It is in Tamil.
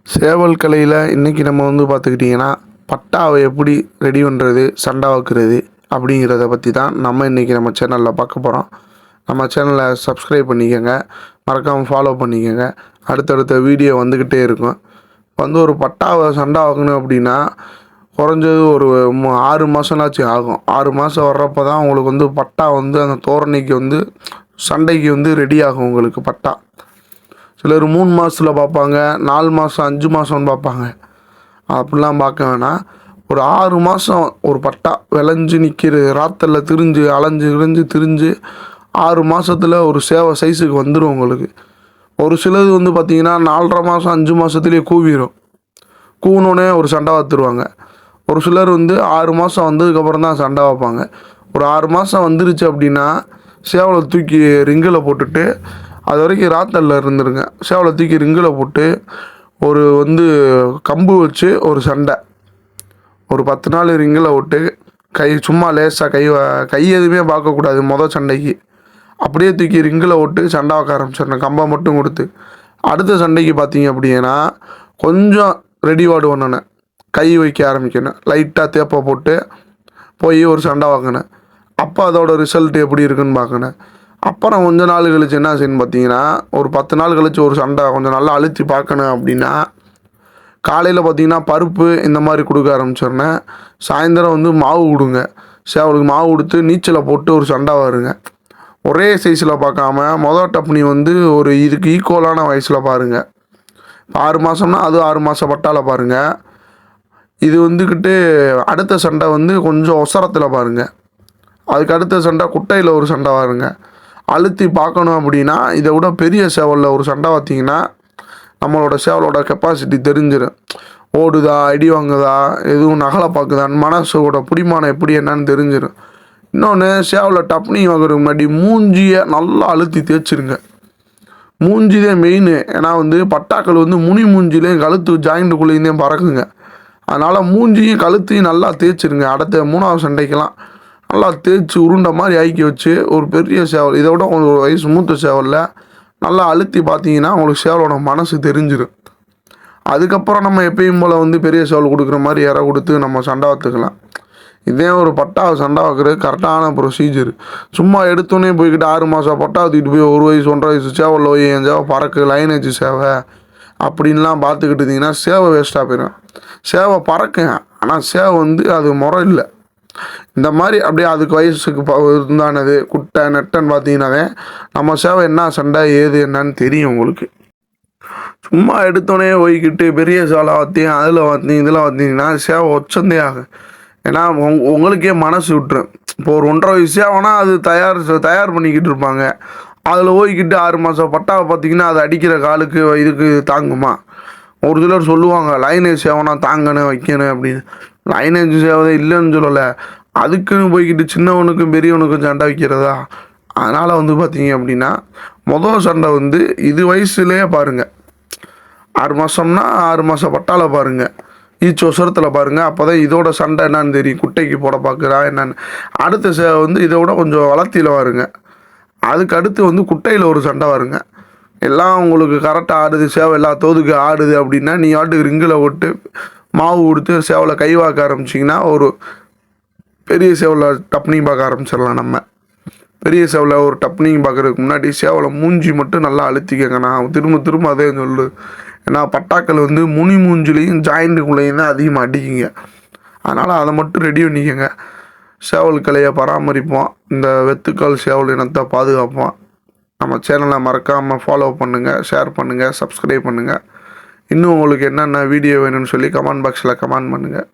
சேவல் கலையில் இன்றைக்கி நம்ம பார்த்துக்கிட்டிங்கன்னா பட்டாவை எப்படி ரெடி பண்ணுறது, சண்டை வைக்கிறது அப்படிங்கிறத பற்றி தான் இன்றைக்கி நம்ம சேனலில் பார்க்க போகிறோம். நம்ம சேனலை சப்ஸ்கிரைப் பண்ணிக்கோங்க, மறக்காமல் ஃபாலோ பண்ணிக்கோங்க. அடுத்தடுத்த வீடியோ வந்துக்கிட்டே இருக்கும். ஒரு பட்டாவை சண்டை வைக்கணும் அப்படின்னா குறைஞ்சது ஒரு 6 மாதம்னாச்சும் ஆகும். 6 மாதம் வர்றப்போ தான் உங்களுக்கு பட்டா அந்த தோரணைக்கு சண்டைக்கு ரெடி ஆகும் உங்களுக்கு பட்டா. சிலர் 3 மாதத்தில் பார்ப்பாங்க, 4 மாதம் 5 மாதம்னு பார்ப்பாங்க. அப்படிலாம் பார்க்க வேணாம். ஒரு 6 மாதம் ஒரு பட்டா விளைஞ்சு நிற்கிற ராத்தலில் திரிஞ்சு அலைஞ்சு திரிஞ்சு 6 மாதத்தில் ஒரு சேவை சைஸுக்கு வந்துடும் உங்களுக்கு. ஒரு சிலது பார்த்திங்கன்னா 4.5 மாதம் 5 மாதத்துலேயே கூவிடும். கூவினோடனே ஒரு சண்டை பார்த்துருவாங்க. ஒரு சிலர் 6 மாதம் வந்ததுக்கப்புறம் தான் சண்டை வைப்பாங்க. ஒரு 6 மாதம் வந்துருச்சு அப்படின்னா சேவலை தூக்கி ரிங்கில் போட்டுட்டு அது வரைக்கும் ராத்தலில் இருந்துருங்க. சேவலை தூக்கி ரிங்கில் போட்டு ஒரு கம்பு வச்சு ஒரு சண்டை ஒரு 10 நாள் ரிங்கில் விட்டு சும்மா லேசாக கை எதுவுமே பார்க்கக்கூடாது. சண்டைக்கு அப்படியே தூக்கி ரிங்கில் விட்டு சண்டை வைக்க ஆரம்பிச்சிடணும், கம்பை மட்டும் கொடுத்து. அடுத்த சண்டைக்கு பார்த்தீங்க அப்படின்னா கொஞ்சம் ரெடி வார்டு பண்ணணும், கை வைக்க ஆரம்பிக்கணும், லைட்டாக தேப்பை போட்டு போய் ஒரு சண்டை வைக்கணும். அப்போ அதோட ரிசல்ட் எப்படி இருக்குன்னு பார்க்கணும். அப்புறம் கொஞ்ச நாள் கழிச்சு என்ன செய்யணும் பார்த்தீங்கன்னா, ஒரு 10 நாள் கழிச்சு ஒரு சண்டை கொஞ்சம் நல்லா அழுத்தி பார்க்கணும் அப்படின்னா காலையில் பார்த்தீங்கன்னா பருப்பு இந்த மாதிரி கொடுக்க ஆரம்பிச்சிடனேன். சாயந்தரம் மாவு கொடுங்க. சேவலுக்கு மாவு கொடுத்து நீச்சலை போட்டு ஒரு சண்டை வருங்க. ஒரே சைஸில் பார்க்காம டப்னி ஒரு இதுக்கு ஈக்குவலான வயசில் பாருங்கள். 6 மாதம்னா அது 6 மாதம் பட்டால் பாருங்கள். இது அடுத்த சண்டை கொஞ்சம் ஒசரத்தில் பாருங்கள். அதுக்கு அடுத்த சண்டை குட்டையில் ஒரு சண்டை வருங்க. அழுத்தி பார்க்கணும் அப்படின்னா இதை விட பெரிய சேவலில் ஒரு சண்டை பார்த்திங்கன்னா நம்மளோட சேவலோட கெப்பாசிட்டி தெரிஞ்சிடும். ஓடுதா, அடி வாங்குதா, எதுவும் நகலை பார்க்குதான்னு மனசோட பிடிமானம் எப்படி என்னன்னு தெரிஞ்சிடும். இன்னொன்று, சேவலை டப்னி வாங்குறதுக்கு முன்னாடி மூஞ்சியை நல்லா அழுத்தி தேய்ச்சிருங்க. மூஞ்சிதான் மெயின். ஏன்னா பட்டாக்கள் முனி மூஞ்சிலையும் கழுத்து ஜாயிண்ட்டுக்குள்ளேயும் பறக்குங்க. அதனால் மூஞ்சியும் கழுத்தையும் நல்லா தேய்ச்சிருங்க. அடுத்த 3ஆவது சண்டைக்கெல்லாம் நல்லா தேய்ச்சி உருண்டை மாதிரி ஆக்கி வச்சு ஒரு பெரிய சேவல், இதை விட ஒரு வயசு மூத்த சேவலில் நல்லா அழுத்தி பார்த்தீங்கன்னா உங்களுக்கு சேவலோட மனசு தெரிஞ்சிடும். அதுக்கப்புறம் நம்ம எப்பயும் போல் பெரிய சேவல் கொடுக்குற மாதிரி இற கொடுத்து நம்ம சண்டை வைத்துக்கலாம். இதே ஒரு பட்டாவை சண்டை வைக்கிறது கரெக்டான ப்ரொசீஜர். சும்மா எடுத்தோன்னே போய்கிட்டு 6 மாதம் பட்டா தூக்கிட்டு போய் 1 வயசு 1.5 வயசு சேவலில் போய் என் சேவை பறக்கு லைனேஜ் சேவை அப்படின்லாம் பார்த்துக்கிட்டு இருந்தீங்கன்னா சேவை வேஸ்ட்டாக போயிடும். சேவை பறக்குங்க, ஆனால் சேவை அது முறை இல்லை. இந்த மாதிரி அப்படியே அதுக்கு வயசுக்கு இருந்தானது குட்டை நெட்டைன்னு பார்த்தீங்கன்னாவே நம்ம சேவை என்ன சண்டை ஏது என்னன்னு தெரியும் உங்களுக்கு. சும்மா எடுத்தோடனே போய்கிட்டு பெரிய சேவலை வத்தியும் அதில் வத்தியும் இதில் வத்திங்கன்னா சேவை ஒச்சந்தே ஆகும். ஏன்னா உங்களுக்கே மனசு விட்டுரும். இப்போ ஒரு 1.5 வயசு சேவைனா அது தயார் பண்ணிக்கிட்டு இருப்பாங்க. அதில் போய்கிட்டு 6 மாதம் பட்டாவை பார்த்திங்கன்னா அது அடிக்கிற காலுக்கு இதுக்கு தாங்குமா? ஒரு சிலர் சொல்லுவாங்க லைனேஜ் சேவைனா தாங்கணும் வைக்கணும் அப்படின்னு. லைனேஜ் சேவை இல்லைன்னு சொல்லலை, அதுக்குன்னு போய்கிட்டு சின்னவனுக்கும் பெரியவனுக்கும் சண்டை வைக்கிறதா? அதனால் பார்த்தீங்க அப்படின்னா சண்டை இது வயசுலேயே பாருங்கள். 6 மாதம்னா 6 மாதம் பட்டால பாருங்கள், ஈச்சு ஒசரத்தில் பாருங்கள். அப்போ தான் இதோட சண்டை என்னான்னு தெரியும். குட்டைக்கு போட பார்க்குறா என்னன்னு. அடுத்த சேவை இதை விட கொஞ்சம் வளர்த்தியில் வருங்க. அதுக்கு அடுத்து குட்டையில் ஒரு சண்டை வருங்க. எல்லாம் உங்களுக்கு கரெக்டாக ஆடுது, சேவை எல்லா தோதுக்கு ஆடுது அப்படின்னா நீ ஆட்டுக்கு ரிங்கில் விட்டு மாவு கொடுத்து சேவலை கை வாக்க ஆரம்பிச்சிங்கன்னா ஒரு பெரிய சேவலை டப்னிங் பார்க்க ஆரம்பிச்சிடலாம். நம்ம பெரிய சேவலை ஒரு டப்னிங் பார்க்குறதுக்கு முன்னாடி சேவலை மூஞ்சி மட்டும் நல்லா அழுத்திக்கங்க. நான் திரும்ப அதே சொல்லு. ஏன்னா பட்டாக்கள் முனி மூஞ்சிலையும் ஜாயிண்ட்டுக்குள்ளேயும் தான் அதிகமாக அடிக்குங்க. அதனால் அதை மட்டும் ரெடி பண்ணிக்கோங்க. சேவல் கலையை பராமரிப்போம், இந்த வெத்துக்கால் சேவல் இனத்தை பாதுகாப்போம். நம்ம சேனலை மறக்காமல் ஃபாலோ பண்ணுங்கள், ஷேர் பண்ணுங்கள், சப்ஸ்கிரைப் பண்ணுங்கள். இன்னும் உங்களுக்கு என்னென்ன வீடியோ வேணும்னு சொல்லி கமெண்ட் பாக்ஸில் கமெண்ட் பண்ணுங்கள்.